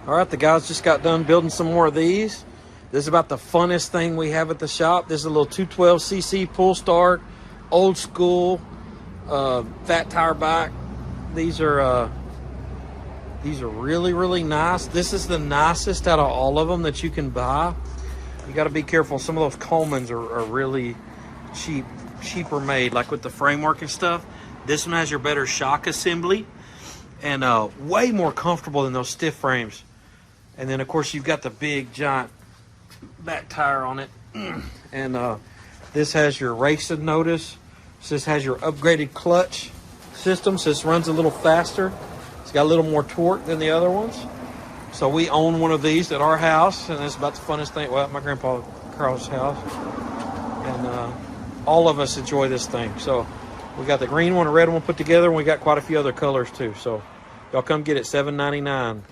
All right, the guys just got done building some more of these. This is about the funnest thing we have at the shop. This is a little 212cc pull start, old school, fat tire bike. These are really, really nice. This is the nicest out of all of them that you can buy. You got to be careful. Some of those Colemans are really cheaper made, like with the framework and stuff. This one has your better shock assembly and way more comfortable than those stiff frames. And then of course you've got the big giant back tire on it. And this has your racing notice. This has your upgraded clutch system, so this runs a little faster. It's got a little more torque than the other ones. So we own one of these at our house, and it's about the funnest thing. Well, at my grandpa Carl's house, and all of us enjoy this thing. So we got the green one, a red one put together, and we got quite a few other colors too. So y'all come get it, $7.99.